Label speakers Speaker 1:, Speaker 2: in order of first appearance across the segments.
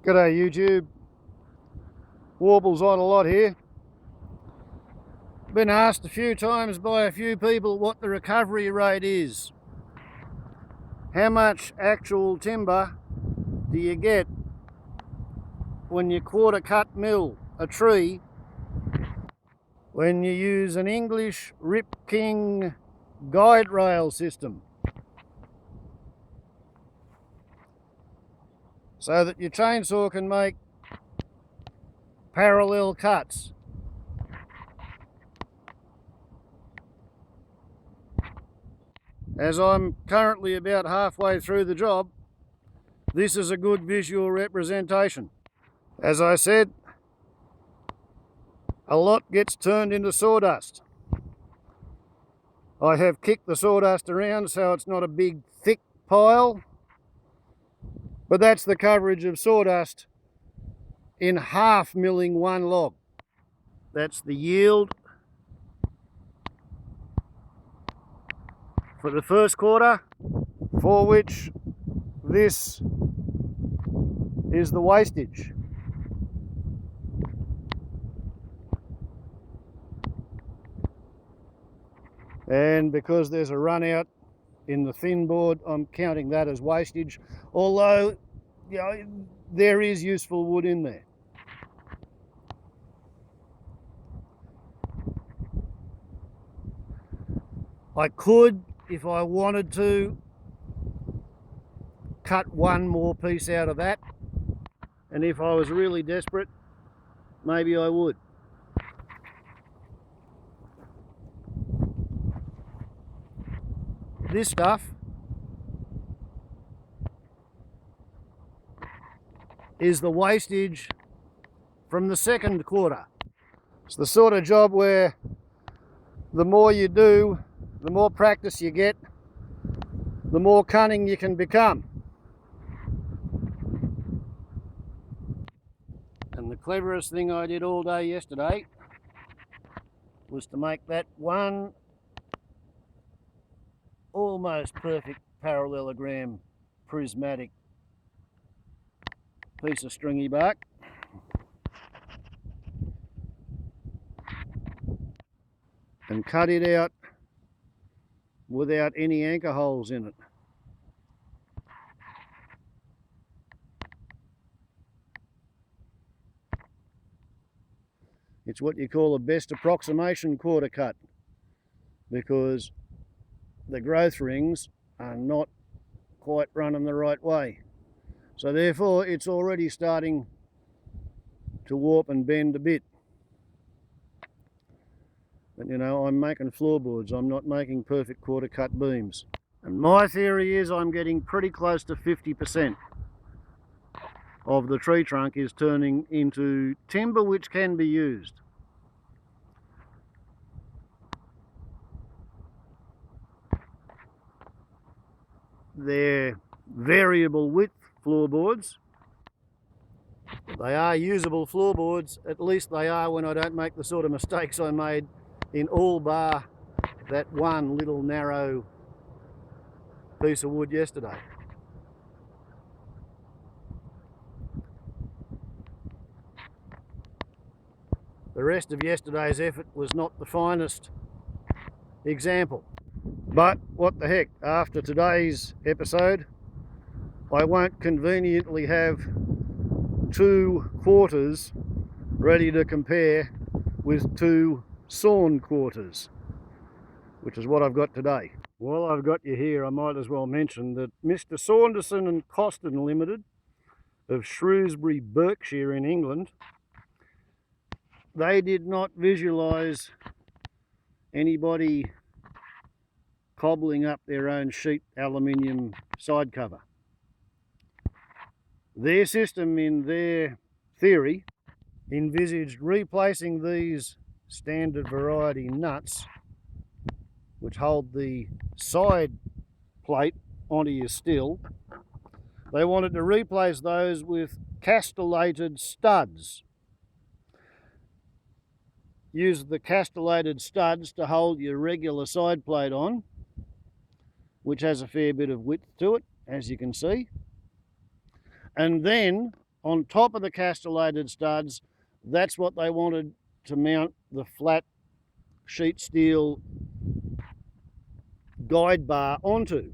Speaker 1: G'day YouTube, Warbles on a lot here. Been asked a few times by a few people what the recovery rate is. How much actual timber do you get when you quarter cut mill a tree when you use an English RIPKING guide rail system, so that your chainsaw can make parallel cuts. As I'm currently about halfway through the job, this is a good visual representation. As I said, a lot gets turned into sawdust. I have kicked the sawdust around so it's not a big thick pile, but that's the coverage of sawdust in half milling one log. That's the yield for the first quarter, for which this is the wastage. And because there's a run out in the thin board, I'm counting that as wastage, although there is useful wood in there. I could, if I wanted to, cut one more piece out of that, and if I was really desperate, maybe I would. This stuff is the wastage from the second quarter. It's the sort of job where the more you do, the more practice you get, the more cunning you can become. And the cleverest thing I did all day yesterday was to make that one almost perfect parallelogram prismatic piece of stringy bark. And cut it out without any anchor holes in it. It's what you call a best approximation quarter cut, because the growth rings are not quite running the right way. So therefore it's already starting to warp and bend a bit. But I'm making floorboards, I'm not making perfect quarter cut beams. And my theory is I'm getting pretty close to 50% of the tree trunk is turning into timber which can be used. They're variable width floorboards. They are usable floorboards, at least they are when I don't make the sort of mistakes I made in all bar that one little narrow piece of wood yesterday. The rest of yesterday's effort was not the finest example. But what the heck, after today's episode, I won't conveniently have two quarters ready to compare with two sawn quarters, which is what I've got today. While I've got you here, I might as well mention that Mr. Saunderson and Coston Limited of Shrewsbury, Berkshire in England, they did not visualise anybody cobbling up their own sheet aluminium side cover. Their system, in their theory, envisaged replacing these standard variety nuts, which hold the side plate onto your still. They wanted to replace those with castellated studs. Use the castellated studs to hold your regular side plate on, which has a fair bit of width to it, as you can see. And then on top of the castellated studs, that's what they wanted to mount the flat sheet steel guide bar onto.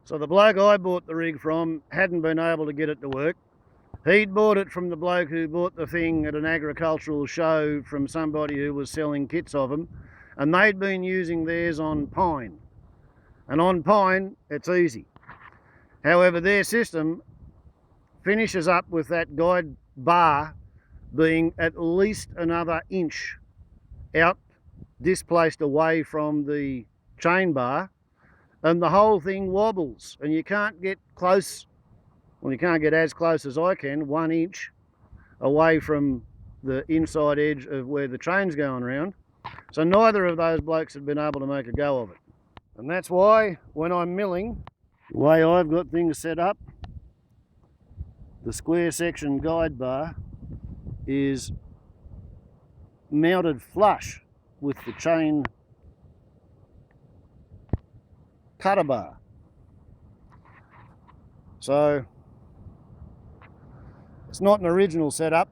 Speaker 1: So the bloke I bought the rig from hadn't been able to get it to work. He'd bought it from the bloke who bought the thing at an agricultural show from somebody who was selling kits of them, and they'd been using theirs on pine. And on pine, it's easy. However, their system finishes up with that guide bar being at least another inch out, displaced away from the chain bar, and the whole thing wobbles, and you can't get close. Well, you can't get as close as I can, 1 inch away from the inside edge of where the train's going around. So neither of those blokes had been able to make a go of it. And that's why when I'm milling, the way I've got things set up, the square section guide bar is mounted flush with the chain cutter bar. So it's not an original setup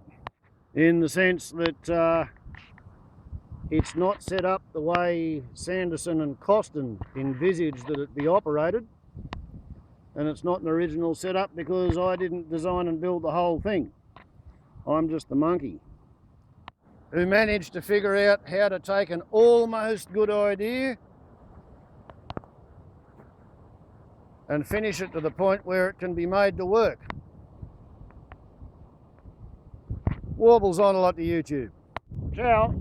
Speaker 1: in the sense that it's not set up the way Sanderson and Costin envisaged that it be operated, and it's not an original setup because I didn't design and build the whole thing. I'm just the monkey who managed to figure out how to take an almost good idea and finish it to the point where it can be made to work. Warbles on a lot to YouTube. Ciao.